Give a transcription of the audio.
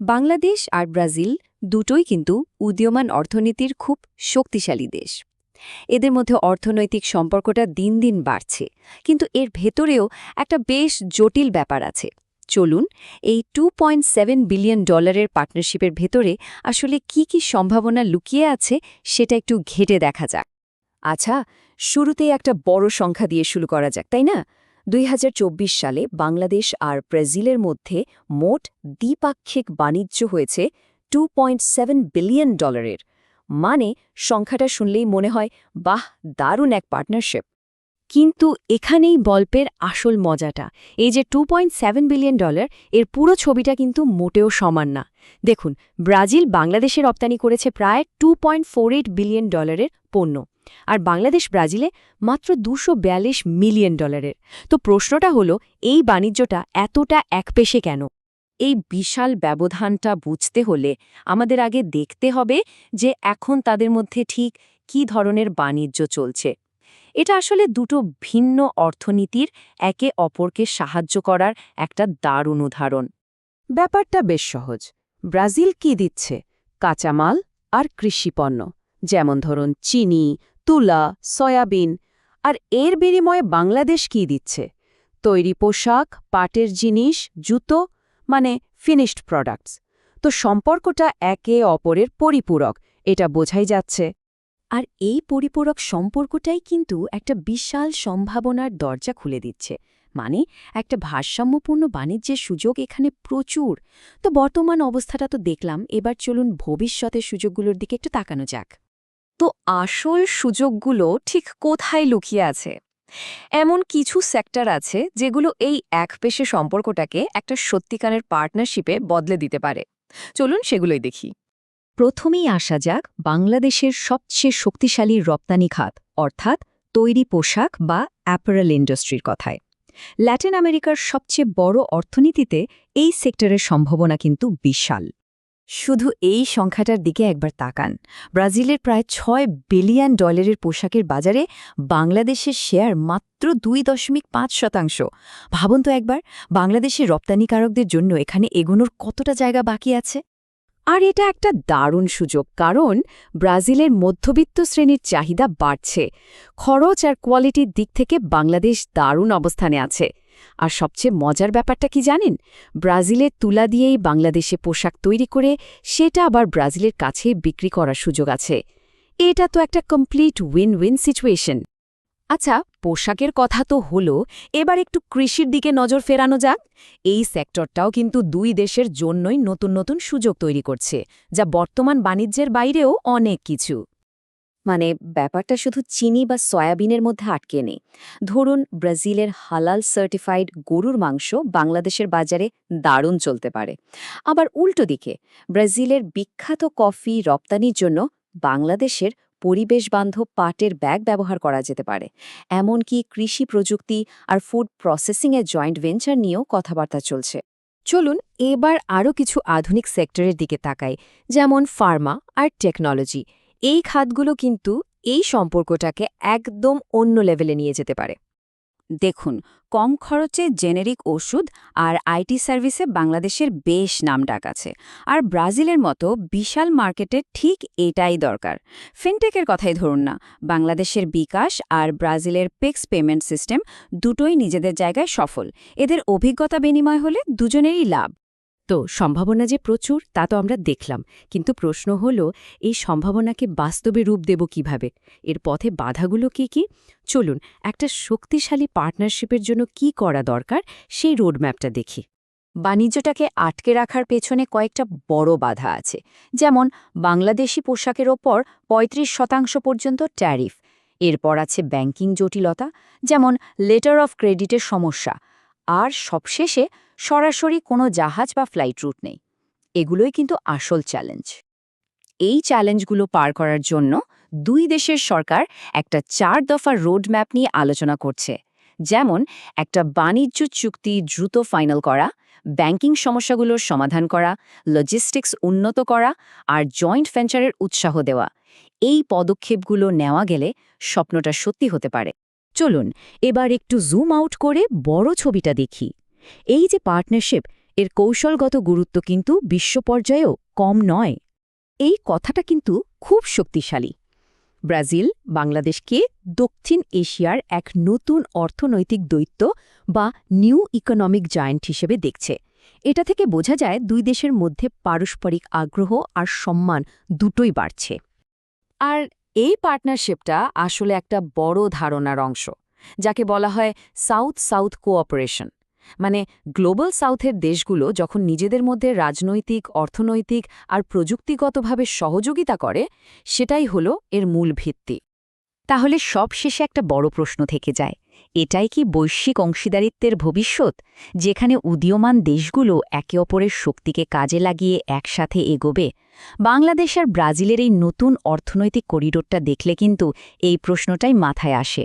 বাংলাদেশ আর Brazil দুটোই কিন্তু উদীয়মান অর্থনীতির খুব শক্তিশালী দেশ। এদের মধ্যে অর্থনৈতিক সম্পর্কটা দিন দিন বাড়ছে, কিন্তু এর ভেতরেও একটা বেশ জটিল ব্যাপার আছে। চলুন এই $2.7 বিলিয়ন পার্টনারশিপের ভেতরে আসলে কি কি সম্ভাবনা লুকিয়ে আছে সেটা একটু ঘেঁটে দেখা যাক। আচ্ছা, শুরুতেই একটা বড় সংখ্যা দিয়ে শুরু করা যাক, তাই না? ২০২৪ সালে বাংলাদেশ আর ব্রাজিলের মধ্যে মোট দ্বিপাক্ষিক বাণিজ্য হয়েছে $2.7 বিলিয়ন। মানে সংখ্যাটা শুনলেই মনে হয়, বাহ, দারুণ এক পার্টনারশিপ। কিন্তু এখানেই গল্পের আসল মজাটা। এই যে $2.7 বিলিয়ন, এর পুরো ছবিটা কিন্তু মোটেও সমান না। দেখুন, ব্রাজিল বাংলাদেশে রপ্তানি করেছে প্রায় $2.48 বিলিয়ন পণ্য, আর বাংলাদেশ ব্রাজিলে মাত্র $242 মিলিয়ন। তো প্রশ্নটা হলো, এই বাণিজ্যটা এতটা একপেশে কেন? এই বিশাল ব্যবধানটা বুঝতে হলে আমাদের আগে দেখতে হবে যে এখন তাদের মধ্যে ঠিক কী ধরনের বাণিজ্য চলছে। এটা আসলে দুটো ভিন্ন অর্থনীতির একে অপরকে সাহায্য করার একটা দারুণ উদাহরণ। ব্যাপারটা বেশ সহজ। ব্রাজিল কি দিচ্ছে? কাঁচামাল আর কৃষিপণ্য, যেমন ধরুন চিনি, তুলা, সয়াবিন। আর এর বিনিময়ে বাংলাদেশ কি দিচ্ছে? তৈরি পোশাক, পাটের জিনিস, জুতো, মানে ফিনিশড প্রোডাক্টস। তো সম্পর্কটা একে অপরের পরিপূরক, এটা বোঝাই যাচ্ছে। আর এই পরিপূরক সম্পর্কটাই কিন্তু একটা বিশাল সম্ভাবনার দরজা খুলে দিচ্ছে। মানে একটা ভারসাম্যপূর্ণ বাণিজ্যের সুযোগ এখানে প্রচুর। তো বর্তমান অবস্থাটা তো দেখলাম, এবার চলুন ভবিষ্যতের সুযোগগুলোর দিকে একটু তাকানো যাক। তো আসল সুযোগগুলো ঠিক কোথায় লুকিয়ে আছে? এমন কিছু সেক্টর আছে যেগুলো এই একপেশে সম্পর্কটাকে একটা সত্যিকারের পার্টনারশিপে বদলে দিতে পারে। চলুন সেগুলোই দেখি। প্রথমেই আসা যাক বাংলাদেশের সবচেয়ে শক্তিশালী রপ্তানি খাত, অর্থাৎ তৈরি পোশাক বা অ্যাপারেল ইন্ডাস্ট্রির কথায়। ল্যাটিন আমেরিকার সবচেয়ে বড় অর্থনীতিতে এই সেক্টরের সম্ভাবনা কিন্তু বিশাল। শুধু এই সংখ্যাটার দিকে একবার তাকান। ব্রাজিলের প্রায় $6 বিলিয়ন পোশাকের বাজারে বাংলাদেশের শেয়ার মাত্র 2.5%। ভাবুন তো একবার, বাংলাদেশের রপ্তানিকারকদের জন্য এখানে এগোনোর কতটা জায়গা বাকি আছে। আর এটা একটা দারুণ সুযোগ, কারণ ব্রাজিলের মধ্যবিত্ত শ্রেণীর চাহিদা বাড়ছে। খরচ আর কোয়ালিটির দিক থেকে বাংলাদেশ দারুণ অবস্থানে আছে। আর সবচেয়ে মজার ব্যাপারটা কি জানেন? ব্রাজিলের তুলা দিয়েই বাংলাদেশে পোশাক তৈরি করে সেটা আবার ব্রাজিলের কাছেই বিক্রি করার সুযোগ আছে। এটা তো একটা কমপ্লিট উইন উইন সিচুয়েশন। আচ্ছা, পোশাকের কথা তো হলো, এবার একটু কৃষির দিকে নজর ফেরানো যাক। এই সেক্টরটাও কিন্তু দুই দেশের জন্যই নতুন নতুন সুযোগ তৈরি করছে, যা বর্তমান বাণিজ্যের বাইরেও অনেক কিছু। মানে ব্যাপারটা শুধু চিনি বা সয়াবিনের মধ্যে আটকে নেই। ধরুন, ব্রাজিলের হালাল সার্টিফাইড গরুর মাংস বাংলাদেশের বাজারে দারুণ চলতে পারে। আবার উল্টো দিকে ব্রাজিলের বিখ্যাত কফি রপ্তানির জন্য বাংলাদেশের পরিবেশবান্ধব পাটের ব্যাগ ব্যবহার করা যেতে পারে। এমনকি কৃষি প্রযুক্তি আর ফুড প্রসেসিংয়ের জয়েন্ট ভেঞ্চার নিয়েও কথাবার্তা চলছে। চলুন এবার আরও কিছু আধুনিক সেক্টরের দিকে তাকাই, যেমন ফার্মা আর টেকনোলজি। এই খাতগুলো কিন্তু এই সম্পর্কটাকে একদম অন্য লেভেলে নিয়ে যেতে পারে। দেখুন, কম খরচে জেনেরিক ওষুধ আর আইটি সার্ভিসে বাংলাদেশের বেশ নামডাক আছে। আর ব্রাজিলের মতো বিশাল মার্কেটে ঠিক এটাই দরকার। ফিনটেকের কথাই ধরুন না, বাংলাদেশের বিকাশ আর ব্রাজিলের পেক্স পেমেন্ট সিস্টেম দুটোই নিজেদের জায়গায় সফল। এদের অভিজ্ঞতা বিনিময় হলে দুজনেরই লাভ। তো সম্ভাবনা যে প্রচুর তা তো আমরা দেখলাম, কিন্তু প্রশ্ন হলো, এই সম্ভাবনাকে বাস্তবে রূপ দেব কিভাবে? এর পথে বাধাগুলো কি কি? চলুন একটা শক্তিশালী পার্টনারশিপের জন্য কি করা দরকার সেই রোডম্যাপটা দেখি। বাণিজ্যটাকে আটকে রাখার পেছনে কয়েকটা বড় বাধা আছে, যেমন বাংলাদেশি পোশাকের ওপর ৩৫% পর্যন্ত ট্যারিফ। এরপর আছে ব্যাংকিং জটিলতা, যেমন লেটার অফ ক্রেডিটের সমস্যা। আর সবশেষে সরাসরি কোনো জাহাজ বা ফ্লাইট রুট নেই। এগুলোই কিন্তু আসল চ্যালেঞ্জ। এই চ্যালেঞ্জগুলো পার করার জন্য দুই দেশের সরকার একটা ৪ দফার রোডম্যাপ নিয়ে আলোচনা করছে, যেমন একটা বাণিজ্য চুক্তি দ্রুত ফাইনাল করা, ব্যাংকিং সমস্যাগুলোর সমাধান করা, লজিস্টিক্স উন্নত করা আর জয়েন্ট ভেঞ্চারের উৎসাহ দেওয়া। এই পদক্ষেপগুলো নেওয়া গেলে স্বপ্নটা সত্যি হতে পারে। চলুন এবার একটু জুম আউট করে বড় ছবিটা দেখি। এই যে পার্টনারশিপ, এর কৌশলগত গুরুত্ব কিন্তু বিশ্ব পর্যায়েও কম নয়। এই কথাটা কিন্তু খুব শক্তিশালী। ব্রাজিল বাংলাদেশকে দক্ষিণ এশিয়ার এক নতুন অর্থনৈতিক দৈত্য বা নিউ ইকোনমিক জায়ান্ট হিসেবে দেখছে। এটা থেকে বোঝা যায় দুই দেশের মধ্যে পারস্পরিক আগ্রহ আর সম্মান দুটোই বাড়ছে। আর এই পার্টনারশিপটা আসলে একটা বড় ধারণার অংশ, যাকে বলা হয় সাউথ সাউথ কোঅপারেশন। মানে গ্লোবাল সাউথের দেশগুলো যখন নিজেদের মধ্যে রাজনৈতিক, অর্থনৈতিক আর প্রযুক্তিগতভাবে সহযোগিতা করে, সেটাই হলো এর মূল ভিত্তি। তাহলে সবশেষে একটা বড় প্রশ্ন থেকে যায়, এটাই কি বৈশ্বিক অংশীদারিত্বের ভবিষ্যৎ, যেখানে উদীয়মান দেশগুলো একে অপরের শক্তিকে কাজে লাগিয়ে একসাথে এগোবে? বাংলাদেশ আর ব্রাজিলের এই নতুন অর্থনৈতিক করিডোরটা দেখলে কিন্তু এই প্রশ্নটাই মাথায় আসে।